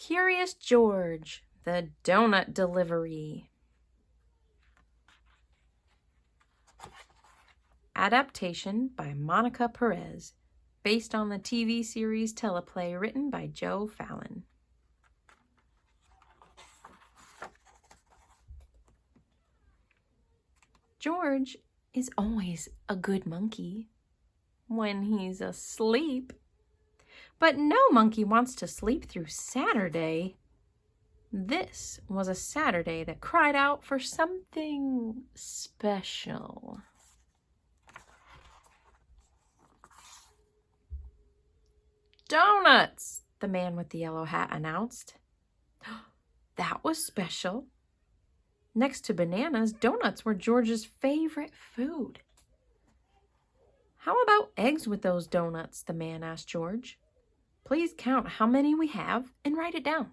Curious George, the Donut Delivery. Adaptation by Monica Perez, based on the TV series teleplay written by Joe Fallon. George is always a good monkey when he's asleep. But no monkey wants to sleep through Saturday. This was a Saturday that cried out for something special. Donuts, the man with the yellow hat announced. That was special. Next to bananas, donuts were George's favorite food. How about eggs with those donuts? The man asked George. Please count how many we have and write it down.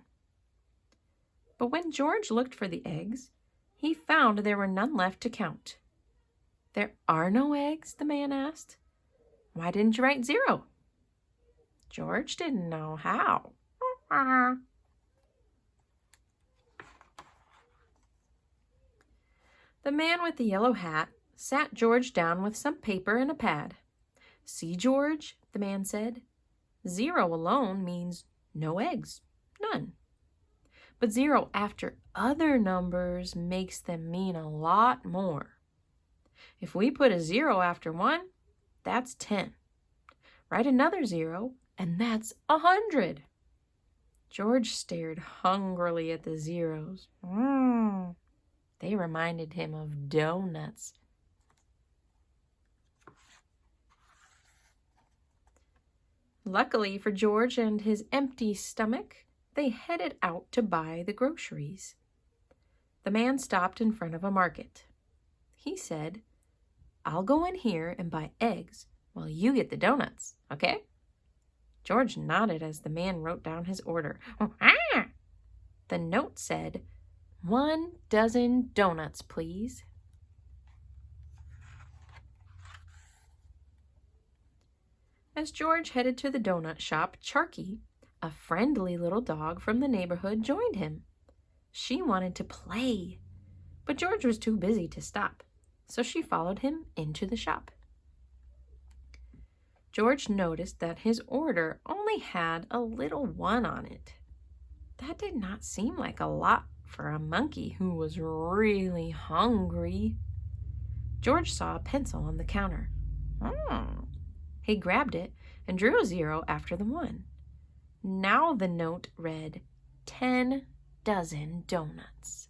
But when George looked for the eggs, he found there were none left to count. There are no eggs? The man asked. Why didn't you write 0? George didn't know how. The man with the yellow hat sat George down with some paper and a pad. See, George, the man said, 0 alone means no eggs, none. But 0 after other numbers makes them mean a lot more. If we put a 0 after 1, that's 10. Write another 0, and that's 100. George stared hungrily at the zeros. They reminded him of donuts. Luckily for George and his empty stomach, they headed out to buy the groceries. The man stopped in front of a market. He said, I'll go in here and buy eggs while you get the donuts, okay? George nodded as the man wrote down his order. The note said, 1 dozen donuts, please. As George headed to the donut shop, Charky, a friendly little dog from the neighborhood, joined him. She wanted to play, but George was too busy to stop, so she followed him into the shop. George noticed that his order only had a little 1 on it. That did not seem like a lot for a monkey who was really hungry. George saw a pencil on the counter. He grabbed it and drew a 0 after the 1. Now the note read, 10 dozen donuts.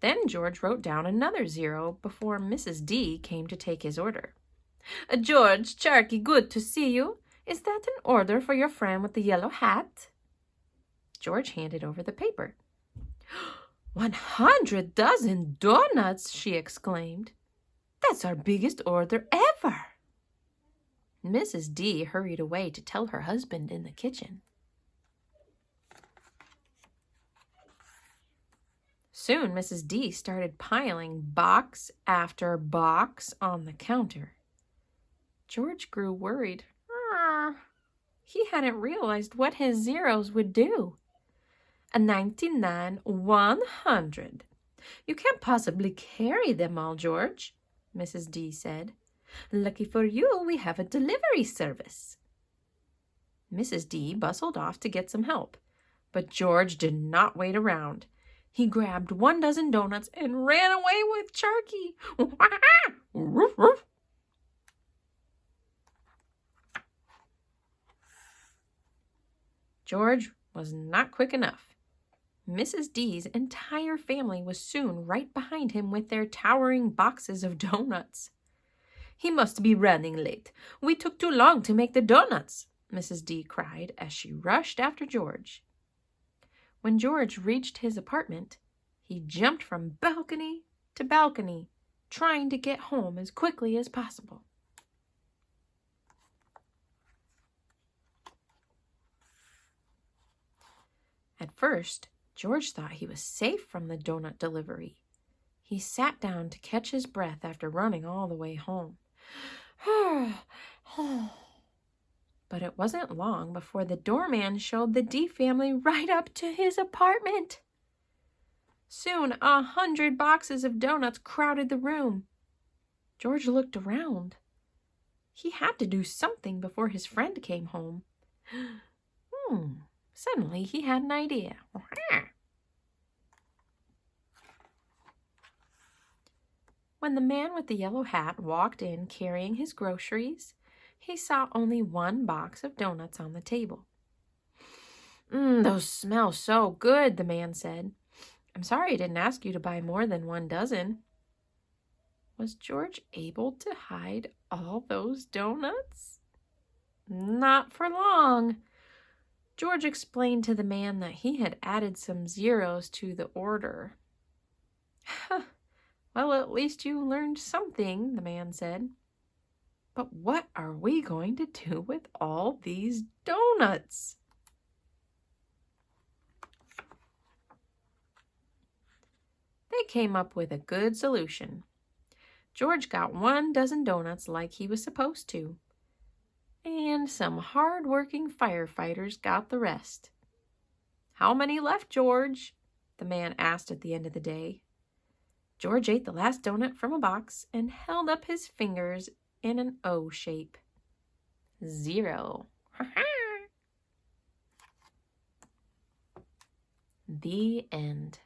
Then George wrote down another 0 before Mrs. D came to take his order. George, Charky, good to see you. Is that an order for your friend with the yellow hat? George handed over the paper. 100 dozen donuts, she exclaimed. That's our biggest order ever. Mrs. D hurried away to tell her husband in the kitchen. Soon Mrs. D started piling box after box on the counter. George grew worried. He hadn't realized what his zeros would do. A 99, 100. You can't possibly carry them all, George, Mrs. D said. Lucky for you, we have a delivery service. Mrs. D bustled off to get some help, but George did not wait around. He grabbed 1 dozen donuts and ran away with Charky. George was not quick enough. Mrs. D's entire family was soon right behind him with their towering boxes of donuts. He must be running late. We took too long to make the donuts, Mrs. D cried as she rushed after George. When George reached his apartment, he jumped from balcony to balcony, trying to get home as quickly as possible. At first, George thought he was safe from the donut delivery. He sat down to catch his breath after running all the way home. But it wasn't long before the doorman showed the D family right up to his apartment. Soon 100 boxes of donuts crowded the room. George looked around. He had to do something before his friend came home. Suddenly he had an idea. When the man with the yellow hat walked in carrying his groceries, he saw only one box of donuts on the table. Those smell so good, the man said. I'm sorry I didn't ask you to buy more than 1 dozen. Was George able to hide all those donuts? Not for long. George explained to the man that he had added some zeros to the order. Well, at least you learned something, the man said. But what are we going to do with all these donuts? They came up with a good solution. George got 1 dozen donuts like he was supposed to, and some hard-working firefighters got the rest. How many left, George? The man asked at the end of the day. George ate the last donut from a box and held up his fingers in an O shape. 0. The end.